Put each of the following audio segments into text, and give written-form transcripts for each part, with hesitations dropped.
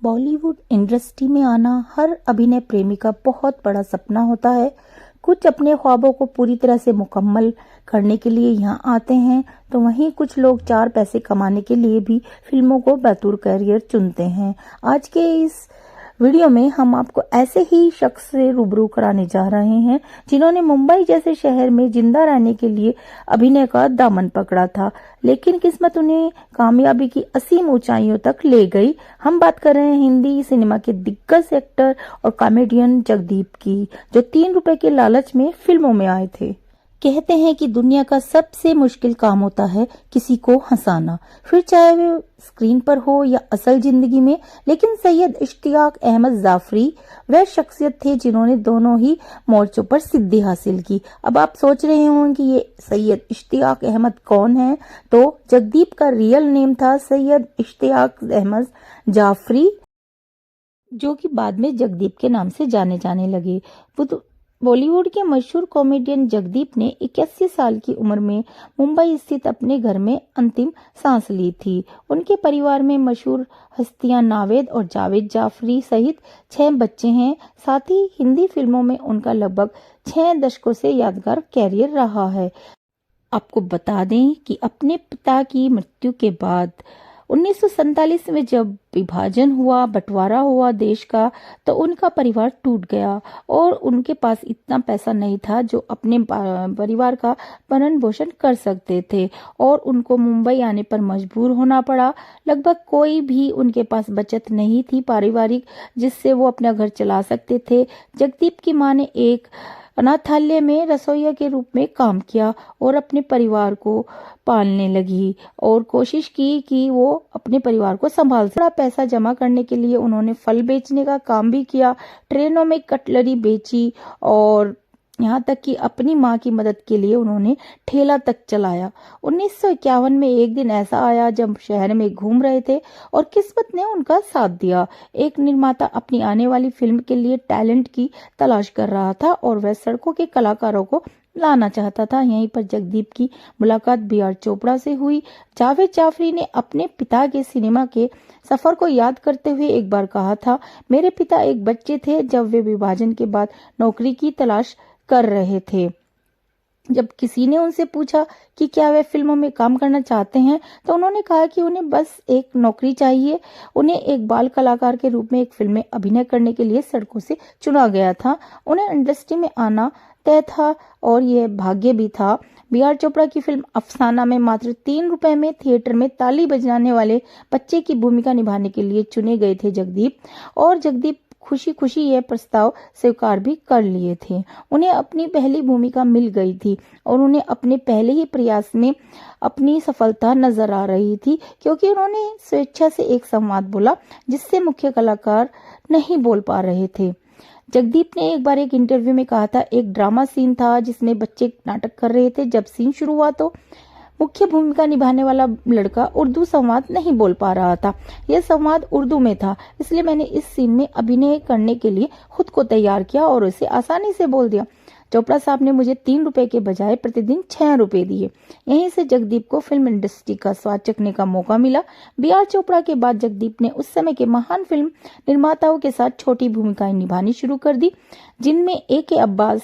Bollywood industry में आना हर अभिनय प्रेमी का बहुत बड़ा सपना होता है। कुछ अपने ख्वाबों को पूरी तरह से मुकम्मल करने के लिए यहाँ आते हैं, तो वहीं कुछ लोग चार पैसे कमाने के लिए भी फिल्मों को बतौर करियर चुनते हैं। आज के इस वीडियो में हम आपको ऐसे ही शख्स से रूबरू कराने जा रहे हैं जिन्होंने मुंबई जैसे शहर में जिंदा रहने के लिए अभिनय का दामन पकड़ा था, लेकिन किस्मत उन्हें कामयाबी की असीम ऊंचाइयों तक ले गई। हम बात कर रहे हैं हिंदी सिनेमा के दिग्गज एक्टर और कॉमेडियन जगदीप की, जो 3 रुपए के लालच में फिल्मों में आए थे। कहते हैं कि दुनिया का सबसे मुश्किल काम होता है किसी को हंसाना, फिर चाहे वो स्क्रीन पर हो या असल जिंदगी में। लेकिन सैयद इश्तियाक अहमद जाफरी वह शख्सियत थे जिन्होंने दोनों ही मोर्चों पर सिद्धि हासिल की। अब आप सोच रहे होंगे कि ये सैयद इश्तियाक अहमद कौन है, तो जगदीप का रियल नेम था सैयद इश्तियाक अहमद जाफरी, जो कि बाद में जगदीप के नाम से जाने जाने लगे। बॉलीवुड के मशहूर कॉमेडियन जगदीप ने 81 साल की उम्र में मुंबई स्थित अपने घर में अंतिम सांस ली थी। उनके परिवार में मशहूर हस्तियां नावेद और जावेद जाफरी सहित 6 बच्चे हैं। साथ ही हिंदी फिल्मों में उनका लगभग 6 दशकों से यादगार कैरियर रहा है। आपको बता दें कि अपने पिता की मृत्यु के बाद 1947 में जब विभाजन हुआ, बंटवारा हुआ देश का, तो उनका परिवार टूट गया और उनके पास इतना पैसा नहीं था जो अपने परिवार का भरण पोषण कर सकते थे और उनको मुंबई आने पर मजबूर होना पड़ा। लगभग कोई भी उनके पास बचत नहीं थी पारिवारिक, जिससे वो अपना घर चला सकते थे। जगदीप की मां ने एक अनाथालय में रसोइया के रूप में काम किया और अपने परिवार को पालने लगी और कोशिश की कि वो अपने परिवार को संभाल सके। थोड़ा पैसा जमा करने के लिए उन्होंने फल बेचने का काम भी किया, ट्रेनों में कटलरी बेची और यहाँ तक कि अपनी माँ की मदद के लिए उन्होंने ठेला तक चलाया। 1951 में एक दिन ऐसा आया जब शहर में घूम रहे थे और किस्मत ने उनका साथ दिया। एक निर्माता अपनी आने वाली फिल्म के लिए टैलेंट की तलाश कर रहा था और वह सड़कों के कलाकारों को लाना चाहता था। यहीं पर जगदीप की मुलाकात B.R. चोपड़ा से हुई। जावेद जाफरी ने अपने पिता के सिनेमा के सफर को याद करते हुए एक बार कहा था, मेरे पिता एक बच्चे थे जब वे विभाजन के बाद नौकरी की तलाश कर रहे थे। जब किसी ने उनसे पूछा कि क्या वे फिल्मों में काम करना चाहते हैं, तो उन्होंने कहा कि उन्हें बस एक नौकरी चाहिए। उन्हें एक बाल कलाकार के रूप में एक फिल्म में अभिनय करने के लिए सड़कों से चुना गया था। उन्हें इंडस्ट्री में आना तय था और यह भाग्य भी था। B.R. चोपड़ा की फिल्म अफसाना में मात्र 3 रुपए में थिएटर में ताली बजाने वाले बच्चे की भूमिका निभाने के लिए चुने गए थे जगदीप, और जगदीप खुशी खुशी यह प्रस्ताव स्वीकार भी कर लिए थे। उन्हें अपनी पहली भूमिका मिल गई थी और उन्हें अपने पहले ही प्रयास में अपनी सफलता नजर आ रही थी, क्योंकि उन्होंने स्वेच्छा से एक संवाद बोला जिससे मुख्य कलाकार नहीं बोल पा रहे थे। जगदीप ने एक बार एक इंटरव्यू में कहा था, एक ड्रामा सीन था जिसमें बच्चे नाटक कर रहे थे। जब सीन शुरू हुआ तो मुख्य भूमिका निभाने वाला लड़का उर्दू संवाद नहीं बोल पा रहा था। यह संवाद उर्दू में था, इसलिए मैंने इस सीन में अभिनय करने के लिए खुद को तैयार किया और उसे आसानी से बोल दिया। चोपड़ा साहब ने मुझे 3 रुपए के बजाय प्रतिदिन 6 रुपए दिए। यहीं से जगदीप को फिल्म इंडस्ट्री का स्वाद चखने का मौका मिला। B.R. चोपड़ा के बाद जगदीप ने उस समय के महान फिल्म निर्माताओं के साथ छोटी भूमिकाएं निभानी शुरू कर दी, जिनमें A.K. अब्बास,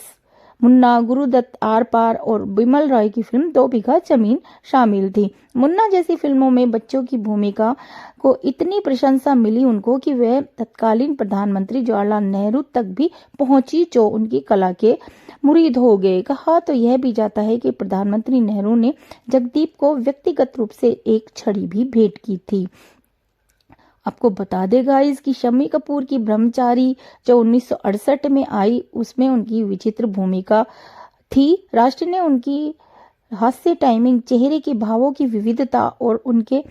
मुन्ना, गुरुदत्त, आर पार और बिमल रॉय की फिल्म 2 बीघा जमीन शामिल थी। मुन्ना जैसी फिल्मों में बच्चों की भूमिका को इतनी प्रशंसा मिली उनको कि वे तत्कालीन प्रधानमंत्री जवाहरलाल नेहरू तक भी पहुंची, जो उनकी कला के मुरीद हो गए। कहा तो यह भी जाता है कि प्रधानमंत्री नेहरू ने जगदीप को व्यक्तिगत रूप से एक छड़ी भी भेंट की थी। आपको बता दे गाइस कि शम्मी कपूर की ब्रह्मचारी जो 1968 में आई, उसमें उनकी विचित्र भूमिका थी। राष्ट्र ने उनकी हास्य टाइमिंग, चेहरे के भावों की विविधता और उनके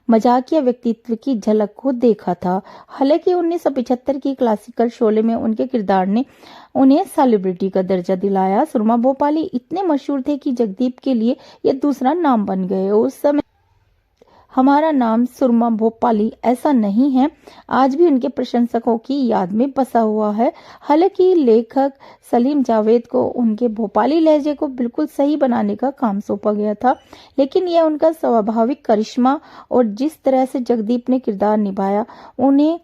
मजाकिया व्यक्तित्व की झलक को देखा था। हालांकि 1975 की क्लासिकल शोले में उनके किरदार ने उन्हें सेलिब्रिटी का दर्जा दिलाया। सुरमा भोपाली इतने मशहूर थे कि जगदीप के लिए यह दूसरा नाम बन गए। उस समय हमारा नाम सुरमा भोपाली ऐसा नहीं है, आज भी उनके प्रशंसकों की याद में बसा हुआ है। हालांकि लेखक सलीम जावेद को उनके भोपाली लहजे को बिल्कुल सही बनाने का काम सौंपा गया था, लेकिन यह उनका स्वाभाविक करिश्मा और जिस तरह से जगदीप ने किरदार निभाया, उन्हें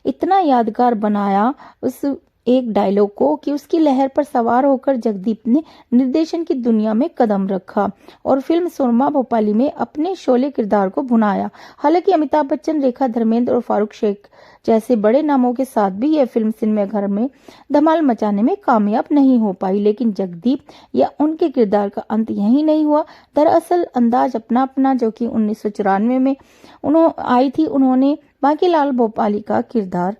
इतना यादगार बनाया उस एक डायलॉग को कि उसकी लहर पर सवार होकर जगदीप ने निर्देशन की दुनिया में कदम रखा और फिल्म सुरमा भोपाली में अपने शोले किरदार को भुनाया। हालांकि अमिताभ बच्चन, रेखा, धर्मेंद्र और फारूक शेख जैसे बड़े नामों के साथ भी यह फिल्म सिनेमाघर में धमाल मचाने में कामयाब नहीं हो पाई, लेकिन जगदीप या उनके किरदार का अंत यही नहीं हुआ। दरअसल अंदाज अपना अपना, जो कि 1994 में आई थी, उन्होंने बांकीलाल भोपाली का किरदार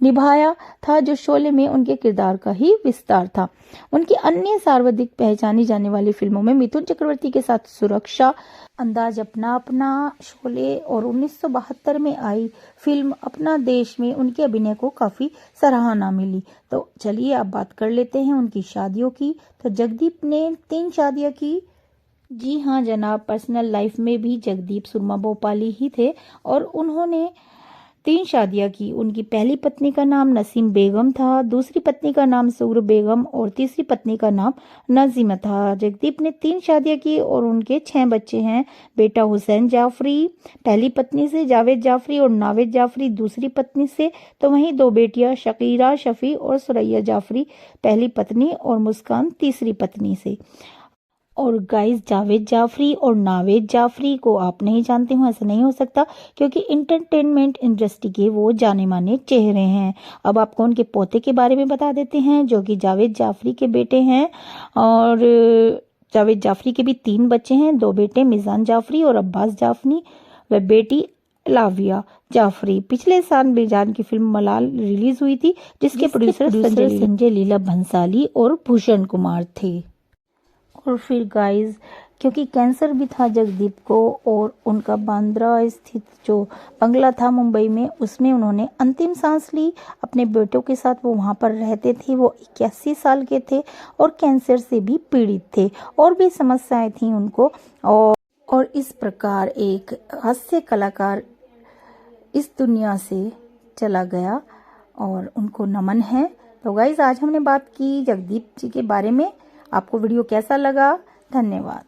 निभाया था, जो शोले में उनके किरदार का ही विस्तार था। उनकी अन्य सर्वाधिक पहचानी जाने वाली फिल्मों में मिथुन चक्रवर्ती के साथ सुरक्षा, अंदाज अपना अपना, शोले और 1972 में आई फिल्म अपना देश में उनके अभिनय को काफी सराहना मिली। तो चलिए अब बात कर लेते हैं उनकी शादियों की। तो जगदीप ने 3 शादियां की। जी हाँ जनाब, पर्सनल लाइफ में भी जगदीप सुरमा भोपाली ही थे और उन्होंने 3 शादियां की। उनकी पहली पत्नी का नाम नसीम बेगम था, दूसरी पत्नी का नाम सूर बेगम और तीसरी पत्नी का नाम नजीमा था। जगदीप ने 3 शादियां की और उनके 6 बच्चे हैं। बेटा हुसैन जाफरी पहली पत्नी से, जावेद जाफरी और नावेद जाफरी दूसरी पत्नी से, तो वहीं 2 बेटियां शकीरा शफी और सुरैया जाफरी पहली पत्नी और मुस्कान तीसरी पत्नी से। और गाइस, जावेद जाफरी और नावेद जाफरी को आप नहीं जानते हो, ऐसा नहीं हो सकता, क्योंकि इंटरटेनमेंट इंडस्ट्री के वो जाने माने चेहरे हैं। अब आपको उनके पोते के बारे में बता देते हैं, जो कि जावेद जाफरी के बेटे हैं। और जावेद जाफरी के भी 3 बच्चे हैं, 2 बेटे मिजान जाफरी और अब्बास जाफरी व बेटी लाविया जाफरी। पिछले साल मिजान की फिल्म मलाल रिलीज हुई थी, जिसके प्रोड्यूसर संजय लीला भंसाली और भूषण कुमार थे। और फिर गाइस, क्योंकि कैंसर भी था जगदीप को और उनका बांद्रा स्थित जो बंगला था मुंबई में, उसमें उन्होंने अंतिम सांस ली अपने बेटों के साथ। वो वहां पर रहते थे। वो 81 साल के थे और कैंसर से भी पीड़ित थे और भी समस्याएं थी उनको। और इस प्रकार एक हास्य कलाकार इस दुनिया से चला गया और उनको नमन है। तो गाइस, आज हमने बात की जगदीप जी के बारे में। आपको वीडियो कैसा लगा? धन्यवाद।